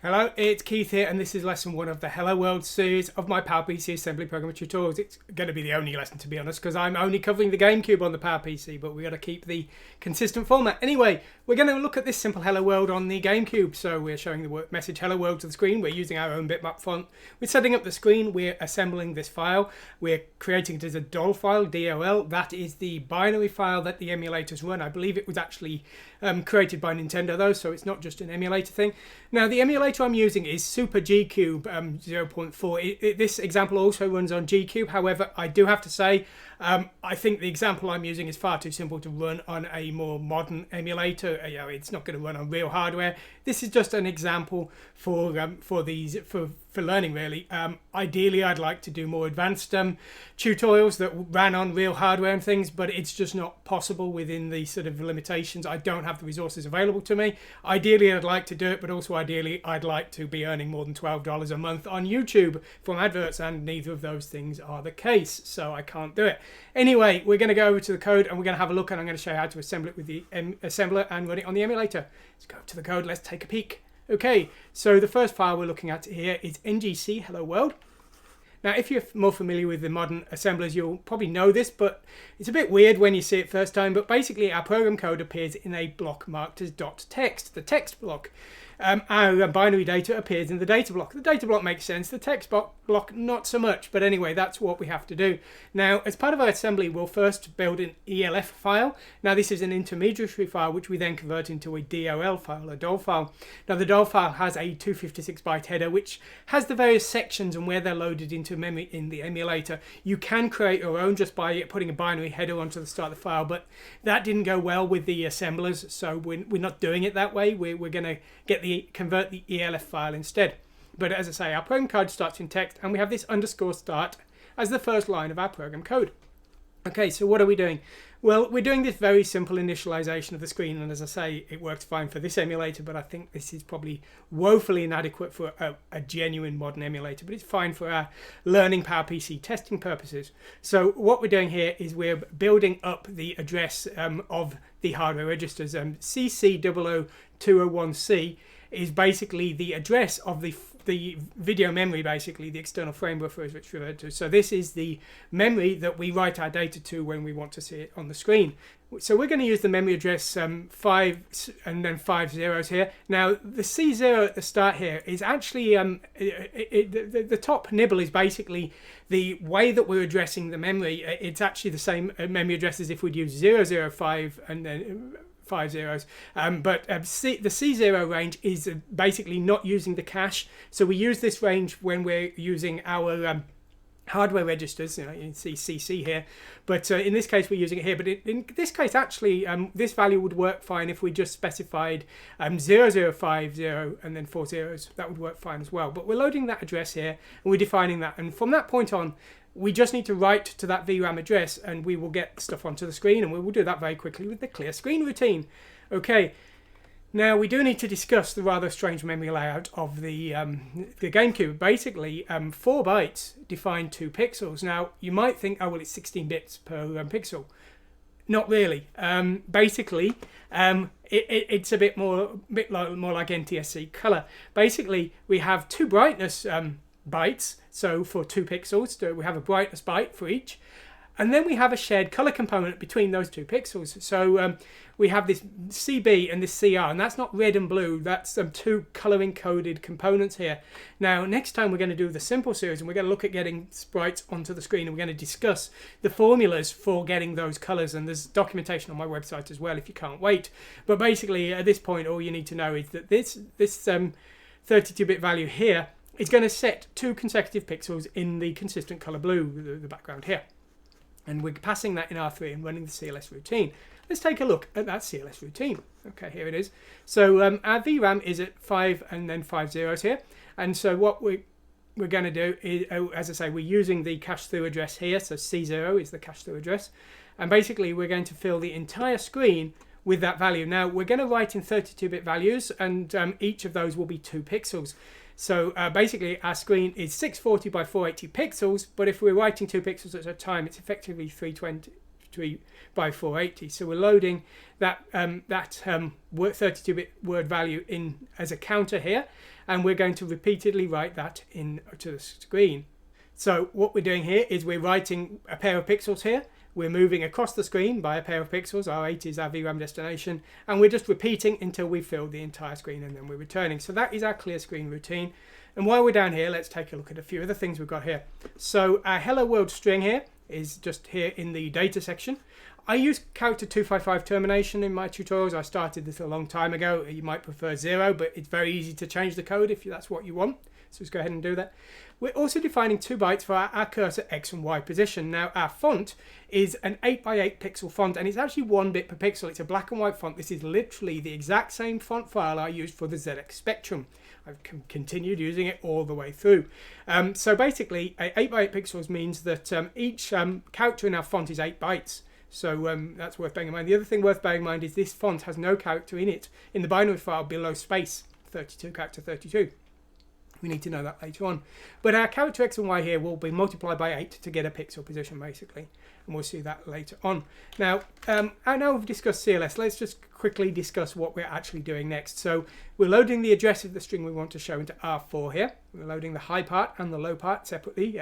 Hello, it's Keith here, and this is lesson 1 of the Hello World series of my PowerPC assembly programming tutorials. It's going to be the only lesson, to be honest, because I'm only covering the GameCube on the PowerPC, but we've got to keep the consistent format. Anyway, we're going to look at this simple Hello World on the GameCube. So we're showing the message Hello World to the screen. We're using our own bitmap font. We're setting up the screen. We're assembling this file. We're creating it as a DOL file, DOL. That is the binary file that the emulators run. I believe it was actually created by Nintendo, though, so it's not just an emulator thing. Now, the emulator I'm using is SuperH 0.4. This example also runs on GCube. However, I do have to say, I think the example I'm using is far too simple to run on a more modern emulator. It's not going to run on real hardware. This is just an example for learning, really. Ideally, I'd like to do more advanced tutorials that ran on real hardware and things, but it's just not possible within the sort of limitations. I don't have the resources available to me. Ideally, I'd like to do it, but also ideally, I'd like to be earning more than $12 a month on YouTube from adverts, and neither of those things are the case, so I can't do it. Anyway, we're going to go over to the code and we're going to have a look, and I'm going to show you how to assemble it with the assembler and run it on the emulator. Let's go to the code. Let's take a peek. Okay, so the first file we're looking at here is ngc hello world. Now, if you're more familiar with the modern assemblers, you'll probably know this, but it's a bit weird when you see it first time. But basically, our program code appears in a block marked as .text, the text block. Our binary data appears in the data block. The data block makes sense. The text block, not so much. But anyway, that's what we have to do. Now, as part of our assembly, we'll first build an ELF file. Now, this is an intermediary file, which we then convert into a DOL file, a DOL file. Now, the DOL file has a 256-byte header, which has the various sections and where they're loaded into memory in the emulator. You can create your own just by putting a binary header onto the start of the file, but that didn't go well with the assemblers, so we're not doing it that way. We're going to convert the ELF file instead. But as I say, our program code starts in text, and we have this underscore start as the first line of our program code. Okay, so what are we doing? Well, we're doing this very simple initialization of the screen, and as I say, it works fine for this emulator, but I think this is probably woefully inadequate for a genuine modern emulator, but it's fine for our learning PowerPC testing purposes. So what we're doing here is we're building up the address of the hardware registers. CC00201C is basically the address of the video memory, basically the external frame buffer is which referred to. So this is the memory that we write our data to when we want to see it on the screen. So we're going to use the memory address 5 and then 5 zeros here. Now the C0 at the start here is actually the top nibble is basically the way that we're addressing the memory. It's actually the same memory address as if we'd use 005 and then 5 zeros, but the C0 range is basically not using the cache. So we use this range when we're using our hardware registers. You can see CC here, but in this case we're using it here. But in this case, actually, this value would work fine if we just specified 0050 and then 4 zeros. That would work fine as well. But we're loading that address here, and we're defining that. And from that point on, we just need to write to that VRAM address, and we will get stuff onto the screen, and we will do that very quickly with the clear screen routine. Okay, now we do need to discuss the rather strange memory layout of the GameCube. Basically, 4 bytes define 2 pixels. Now, you might think, oh, well, it's 16 bits per pixel. Not really. Basically, it's a bit more like NTSC color. Basically, we have 2 brightness bytes, so for 2 pixels we have a brightness byte for each, and then we have a shared color component between those 2 pixels. So we have this CB and this CR, and that's not red and blue, that's 2 color encoded components here. Now next time we're going to do the simple series, and we're going to look at getting sprites onto the screen, and we're going to discuss the formulas for getting those colors, and there's documentation on my website as well if you can't wait. But basically at this point all you need to know is that this 32-bit value here is going to set 2 consecutive pixels in the consistent color blue, the background here. And we're passing that in R3 and running the CLS routine. Let's take a look at that CLS routine. Okay, here it is. So our VRAM is at 5 and then 5 zeros here. And so what we're going to do is, as I say, we're using the cache through address here. So C0 is the cache through address. And basically we're going to fill the entire screen with that value. Now we're going to write in 32-bit values, and each of those will be 2 pixels. So basically our screen is 640 by 480 pixels, but if we're writing 2 pixels at a time, it's effectively 320 32 by 480. So we're loading that 32-bit word value in as a counter here, and we're going to repeatedly write that into the screen. So what we're doing here is we're writing a pair of pixels here. We're moving across the screen by a pair of pixels. R8 is our VRAM destination, and we're just repeating until we fill the entire screen, and then we're returning. So that is our clear screen routine. And while we're down here, let's take a look at a few other things we've got here. So our hello world string here is just here in the data section. I use character 255 termination in my tutorials. I started this a long time ago. You might prefer 0, but it's very easy to change the code if that's what you want. So let's go ahead and do that. We're also defining 2 bytes for our cursor X and Y position. Now our font is an 8x8 pixel font, and it's actually 1 bit per pixel. It's a black and white font. This is literally the exact same font file I used for the ZX Spectrum. I've continued using it all the way through. So basically 8x8 pixels means that each character in our font is 8 bytes. So that's worth bearing in mind. The other thing worth bearing in mind is this font has no character in it in the binary file below space 32 character 32. We need to know that later on. But our character X and Y here will be multiplied by 8 to get a pixel position, basically. And we'll see that later on. Now, now we've discussed CLS, let's just quickly discuss what we're actually doing next. So we're loading the address of the string we want to show into R4 here. We're loading the high part and the low part separately.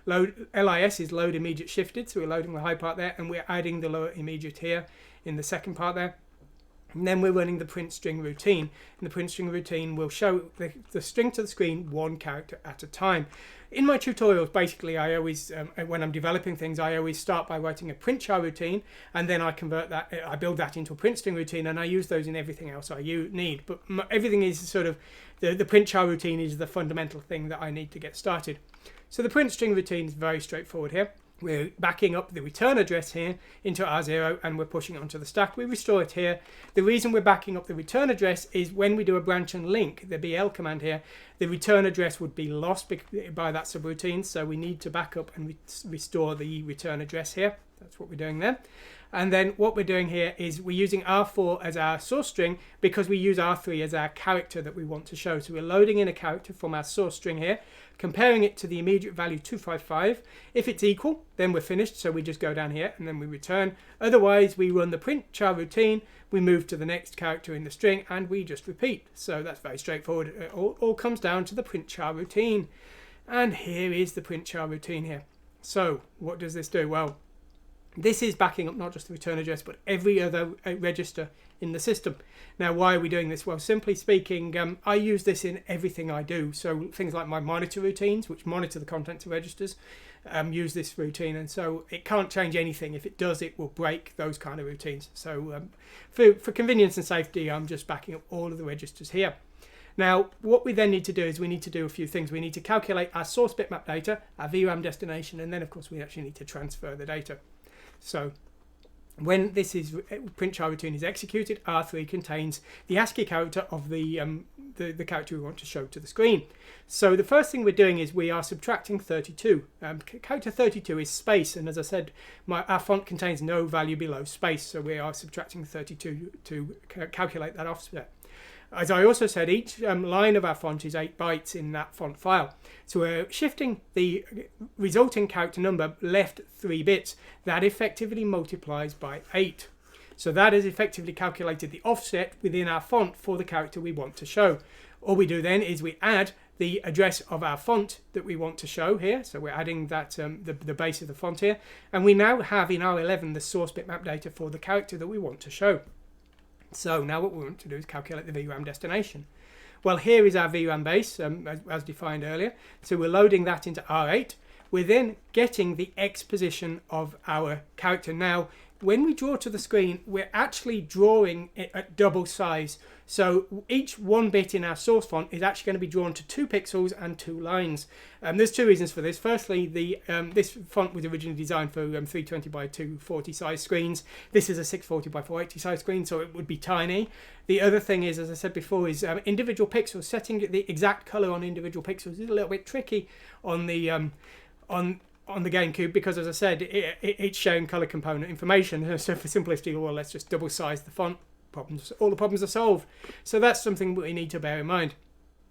LIS is load immediate shifted, so we're loading the high part there, and we're adding the lower immediate here in the second part there. And then we're running the print string routine. And the print string routine will show the string to the screen 1 character at a time. In my tutorials, basically, I always, when I'm developing things, I always start by writing a print char routine, and then I convert that, I build that into a print string routine, and I use those in everything else I need. But everything is sort of, the print char routine is the fundamental thing that I need to get started. So the print string routine is very straightforward here. We're backing up the return address here into R0, and we're pushing it onto the stack. We restore it here. The reason we're backing up the return address is when we do a branch and link, the BL command here, the return address would be lost by that subroutine. So we need to back up and restore the return address here. That's what we're doing there. And then what we're doing here is we're using R4 as our source string because we use R3 as our character that we want to show. So we're loading in a character from our source string here, comparing it to the immediate value 255. If it's equal, then we're finished. So we just go down here and then we return. Otherwise, we run the print char routine, we move to the next character in the string, and we just repeat. So that's very straightforward. It all comes down to the print char routine. And here is the print char routine here. So what does this do? Well, this is backing up not just the return address, but every other register in the system. Now, why are we doing this? Well, simply speaking, I use this in everything I do. So things like my monitor routines, which monitor the contents of registers, use this routine. And so it can't change anything. If it does, it will break those kind of routines. So for convenience and safety, I'm just backing up all of the registers here. Now, what we then need to do is we need to do a few things. We need to calculate our source bitmap data, our VRAM destination, and then, of course, we actually need to transfer the data. So when this print char routine is executed, R3 contains the ASCII character of the character we want to show to the screen. So the first thing we're doing is we are subtracting 32. Character 32 is space, and as I said, our font contains no value below space, so we are subtracting 32 to calculate that offset. As I also said, each line of our font is 8 bytes in that font file. So we're shifting the resulting character number left 3 bits. That effectively multiplies by 8. So that has effectively calculated the offset within our font for the character we want to show. All we do then is we add the address of our font that we want to show here. So we're adding that the base of the font here. And we now have in R11 the source bitmap data for the character that we want to show. So now what we want to do is calculate the VRAM destination. Well, here is our VRAM base as defined earlier. So we're loading that into R8. We're then getting the X position of our character. Now, when we draw to the screen, we're actually drawing it at double size. So each 1 bit in our source font is actually going to be drawn to 2 pixels and 2 lines. There's 2 reasons for this. Firstly, this font was originally designed for 320 by 240 size screens. This is a 640 by 480 size screen, so it would be tiny. The other thing is, as I said before, is individual pixels. Setting the exact color on individual pixels is a little bit tricky on the GameCube because, as I said, it's showing color component information. So for simplicity, well, let's just double size the font. All the problems are solved. So that's something we need to bear in mind.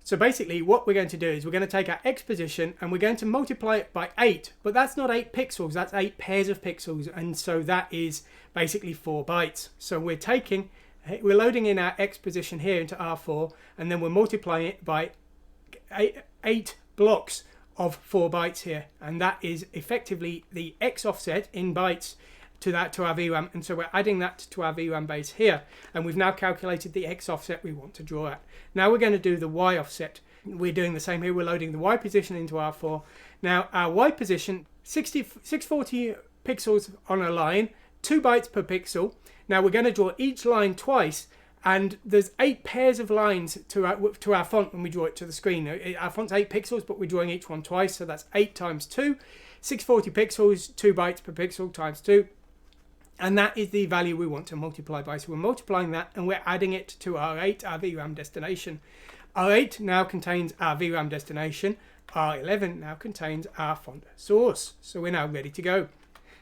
So basically what we're going to do is we're going to take our X position and we're going to multiply it by 8, but that's not 8 pixels, that's 8 pairs of pixels, and so that is basically 4 bytes. So we're loading in our X position here into R4, and then we're multiplying it by 8 blocks of 4 bytes here, and that is effectively the X offset in bytes to our VRAM, and so we're adding that to our VRAM base here, and we've now calculated the X offset we want to draw at. Now we're going to do the Y offset. We're doing the same here. We're loading the Y position into R4. Now our Y position, 640 pixels on a line, 2 bytes per pixel. Now we're going to draw each line twice, and there's 8 pairs of lines to our font when we draw it to the screen. Our font's 8 pixels, but we're drawing each one twice, so that's 8 times 2, 640 pixels, 2 bytes per pixel times 2. And that is the value we want to multiply by. So we're multiplying that and we're adding it to R8, our VRAM destination. R8 now contains our VRAM destination. R11 now contains our font source. So we're now ready to go.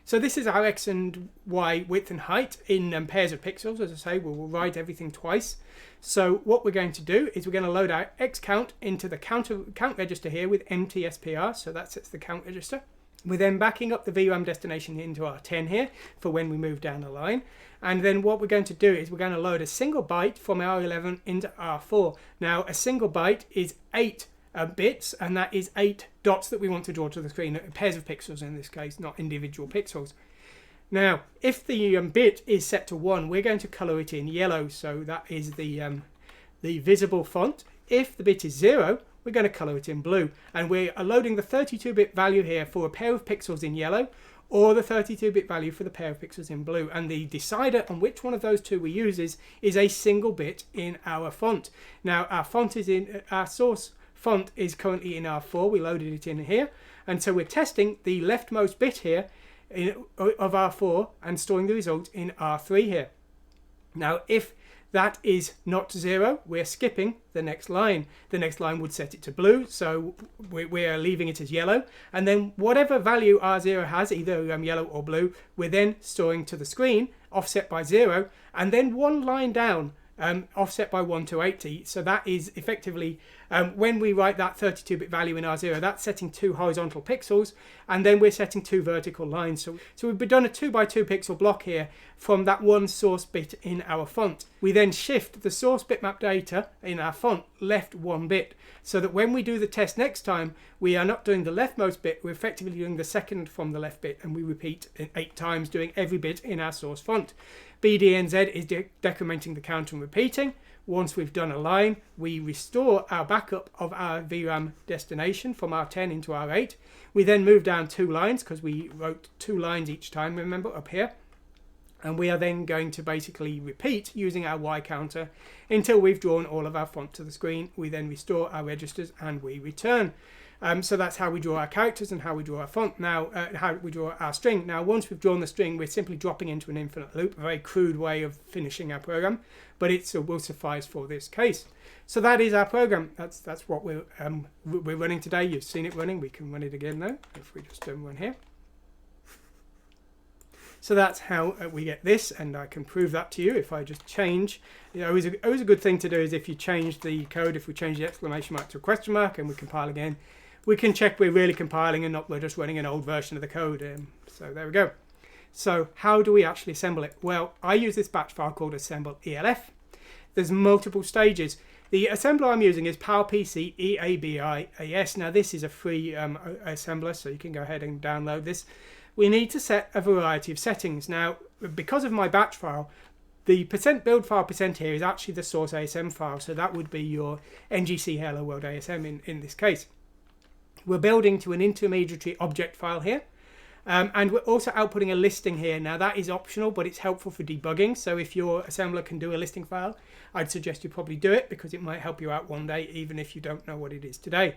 So this is our X and Y width and height in pairs of pixels. As I say, we'll write everything twice. So what we're going to do is we're going to load our X count into the count register here with MTSPR. So that sets the count register. We're then backing up the VRAM destination into R10 here for when we move down the line. And then what we're going to do is we're going to load a single byte from R11 into R4. Now a single byte is 8 bits, and that is 8 dots that we want to draw to the screen, pairs of pixels in this case, not individual pixels. Now if the bit is set to 1, we're going to colour it in yellow, so that is the visible font. If the bit is 0, we're going to colour it in blue, and we are loading the 32-bit value here for a pair of pixels in yellow, or the 32-bit value for the pair of pixels in blue, and the decider on which one of those two we use is a single bit in our font. Now our source font is currently in R4. We loaded it in here, and so we're testing the leftmost bit here of R4 and storing the result in R3 here. Now if that is not 0, we're skipping the next line. The next line would set it to blue, so we are leaving it as yellow. And then whatever value R0 has, either yellow or blue, we're then storing to the screen, offset by 0, and then one line down, offset by 1 to 80. So that is effectively, when we write that 32-bit value in R0, that's setting 2 horizontal pixels, and then we're setting 2 vertical lines. So we've done a 2 by 2 pixel block here from that one source bit in our font. We then shift the source bitmap data in our font left 1 bit, so that when we do the test next time, we are not doing the leftmost bit, we're effectively doing the second from the left bit, and we repeat 8 times, doing every bit in our source font. BDNZ is decrementing the count and repeating. Once we've done a line, we restore our backup of our VRAM destination from R10 into R8. We then move down 2 lines, because we wrote 2 lines each time, remember, up here. And we are then going to basically repeat using our Y counter until we've drawn all of our font to the screen. We then restore our registers and we return. So that's how we draw our characters and how we draw our font. Now, how we draw our string. Now, once we've drawn the string, we're simply dropping into an infinite loop, a very crude way of finishing our program, but it will suffice for this case. So that is our program. That's what we're running today. You've seen it running. We can run it again now if we just run here. So that's how we get this, and I can prove that to you if I just change. Always a good thing to do is if you change the code, if we change the exclamation mark to a question mark and we compile again, we can check we're really compiling and not we're just running an old version of the code. So there we go. So how do we actually assemble it? Well, I use this batch file called assemble ELF. There's multiple stages. The assembler I'm using is PowerPC EABIAS. Now this is a free assembler, so you can go ahead and download this. We need to set a variety of settings. Now, because of my batch file, the %build file % here is actually the source ASM file, so that would be your NGC Hello World ASM in this case. We're building to an intermediary object file here, and we're also outputting a listing here. Now that is optional, but it's helpful for debugging, so if your assembler can do a listing file, I'd suggest you probably do it, because it might help you out one day, even if you don't know what it is today.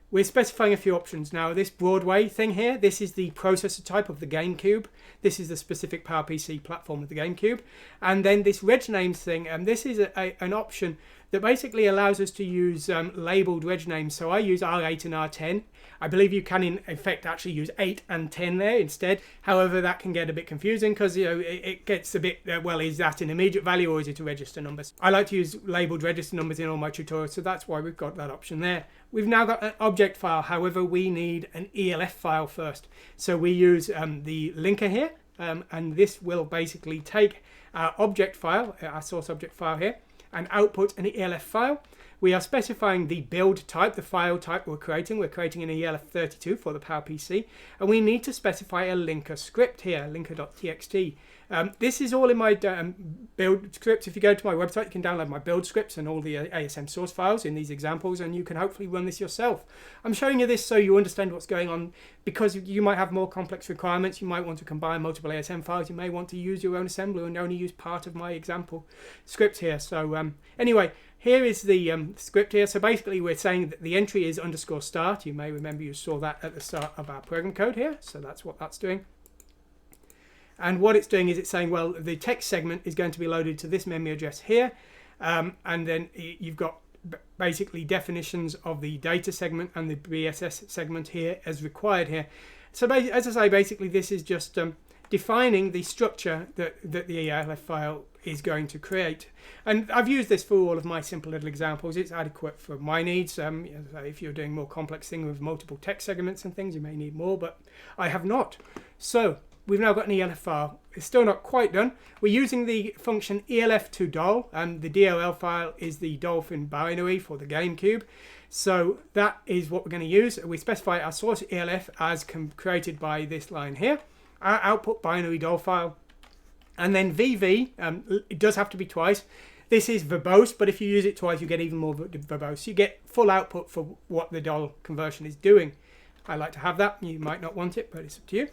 We're specifying a few options. Now this Broadway thing here, this is the processor type of the GameCube. This is the specific PowerPC platform of the GameCube. And then this reg names thing, and this is an option that basically allows us to use labeled reg names. So I use R8 and R10. I believe you can in effect actually use 8 and 10 there instead. However, that can get a bit confusing because it gets a bit, well, is that an immediate value or is it a register number? I like to use labeled register numbers in all my tutorials, so that's why we've got that option there. We've now got an object file, however, we need an ELF file first. So we use the linker here, and this will basically take our object file, our source object file here, and output an ELF file. We are specifying the build type, the file type we're creating. We're creating an ELF32 for the PowerPC, and we need to specify a linker script here, linker.txt. This is all in my build scripts. If you go to my website, you can download my build scripts and all the ASM source files in these examples, and you can hopefully run this yourself. I'm showing you this so you understand what's going on, because you might have more complex requirements. You might want to combine multiple ASM files. You may want to use your own assembler and only use part of my example script here. So anyway, here is the script here. So basically we're saying that the entry is _start. You may remember you saw that at the start of our program code here. So that's what that's doing. And what it's doing is it's saying, well, the text segment is going to be loaded to this memory address here. And then you've got basically definitions of the data segment and the BSS segment here as required here. So as I say, basically this is just defining the structure that the ELF file is going to create. And I've used this for all of my simple little examples. It's adequate for my needs. If you're doing more complex things with multiple text segments and things, you may need more, but I have not. So we've now got an ELF file. It's still not quite done. We're using the function elf2dol, and the DOL file is the Dolphin binary for the GameCube. So that is what we're going to use. We specify our source ELF as created by this line here, our output binary DOL file, and then VV, it does have to be twice. This is verbose, but if you use it twice, you get even more verbose. You get full output for what the DOL conversion is doing. I like to have that. You might not want it, but it's up to you.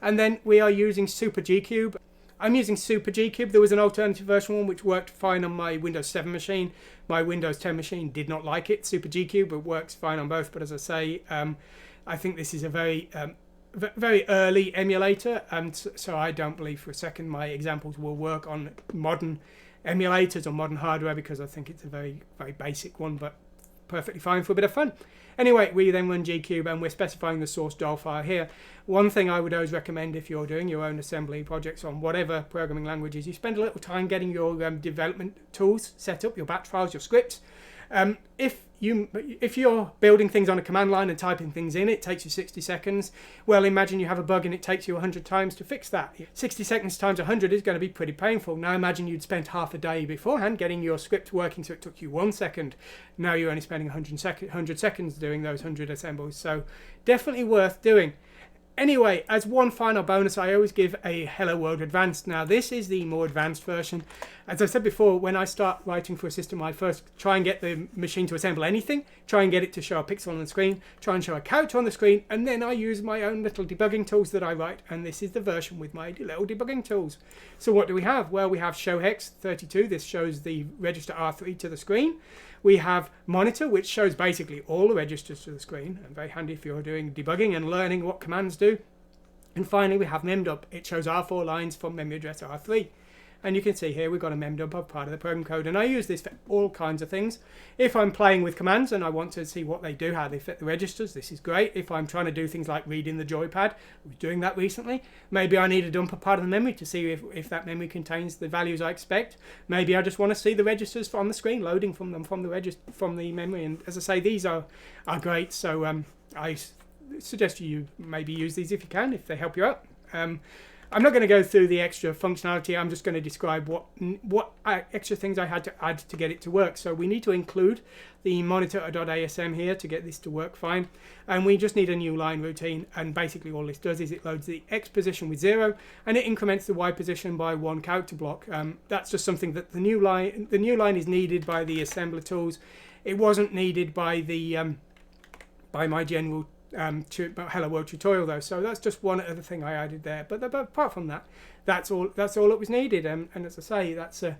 And then we are using SuperH. I'm using SuperH. There was an alternative version one which worked fine on my Windows 7 machine. My Windows 10 machine did not like it. SuperH, but works fine on both. But as I say, I think this is a very early emulator, and so I don't believe for a second my examples will work on modern emulators or modern hardware, because I think it's a very basic one, but perfectly fine for a bit of fun. Anyway, we then run gcube and we're specifying the source DOL file here. One thing I would always recommend if you're doing your own assembly projects on whatever programming languages, you spend a little time getting your development tools set up, your batch files, your scripts. If you're building things on a command line and typing things in, it takes you 60 seconds. Well, imagine you have a bug and it takes you 100 times to fix that. 60 seconds times 100 is going to be pretty painful. Now imagine you'd spent half a day beforehand getting your script working, so it took you 1 second. Now you're only spending 100 seconds doing those 100 assembles. So definitely worth doing. Anyway, as one final bonus, I always give a Hello World Advanced. Now, this is the more advanced version. As I said before, when I start writing for a system, I first try and get the machine to assemble anything, try and get it to show a pixel on the screen, try and show a character on the screen, and then I use my own little debugging tools that I write, and this is the version with my little debugging tools. So what do we have? Well, we have showhex32. This shows the register R3 to the screen. We have monitor, which shows basically all the registers to the screen, and very handy if you're doing debugging and learning what commands do. And finally, we have memdump. It shows R4 lines from memory address R3. And you can see here we've got a memdump of part of the program code, and I use this for all kinds of things. If I'm playing with commands and I want to see what they do, how they fit the registers, this is great. If I'm trying to do things like reading the joypad, I was doing that recently. Maybe I need to dump a part of the memory to see if that memory contains the values I expect. Maybe I just want to see the registers from the screen, loading from them from the memory. And as I say, these are great. So I suggest you maybe use these if you can, if they help you out. I'm not going to go through the extra functionality. I'm just going to describe what extra things I had to add to get it to work. So we need to include the monitor.asm here to get this to work fine. And we just need a new line routine. And basically all this does is it loads the X position with 0 and it increments the Y position by 1 character block. That's just something that the new line is needed by the assembler tools. It wasn't needed by the by my general Hello World tutorial though, so that's just one other thing I added there. But apart from that, that's all that was needed. And as I say,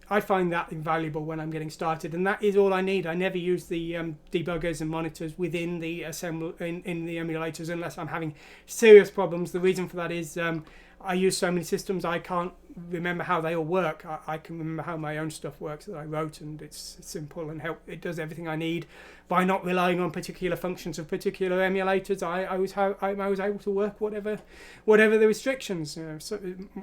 I find that invaluable when I'm getting started, and that is all I need. I never use the debuggers and monitors within the in the emulators unless I'm having serious problems. The reason for that is I use so many systems I can't remember how they all work. I can remember how my own stuff works that I wrote, and it's simple and it does everything I need by not relying on particular functions of particular emulators. I was able to work whatever the restrictions. So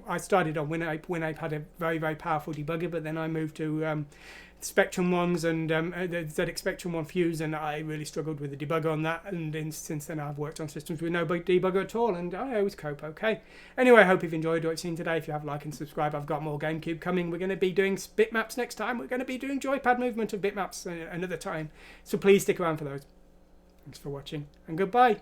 I started on WinApe. WinApe had a very, very powerful debugger, but then I moved to Spectrum ones and the ZX Spectrum 1 Fuse, and I really struggled with the debugger on that, and since then I've worked on systems with no debugger at all, and I always cope okay. Anyway, I hope you've enjoyed what you've seen today. If you have, like and subscribe. I've got more GameCube coming. We're going to be doing bitmaps next time. We're going to be doing joypad movement of bitmaps another time, so please stick around for those. Thanks for watching, and goodbye.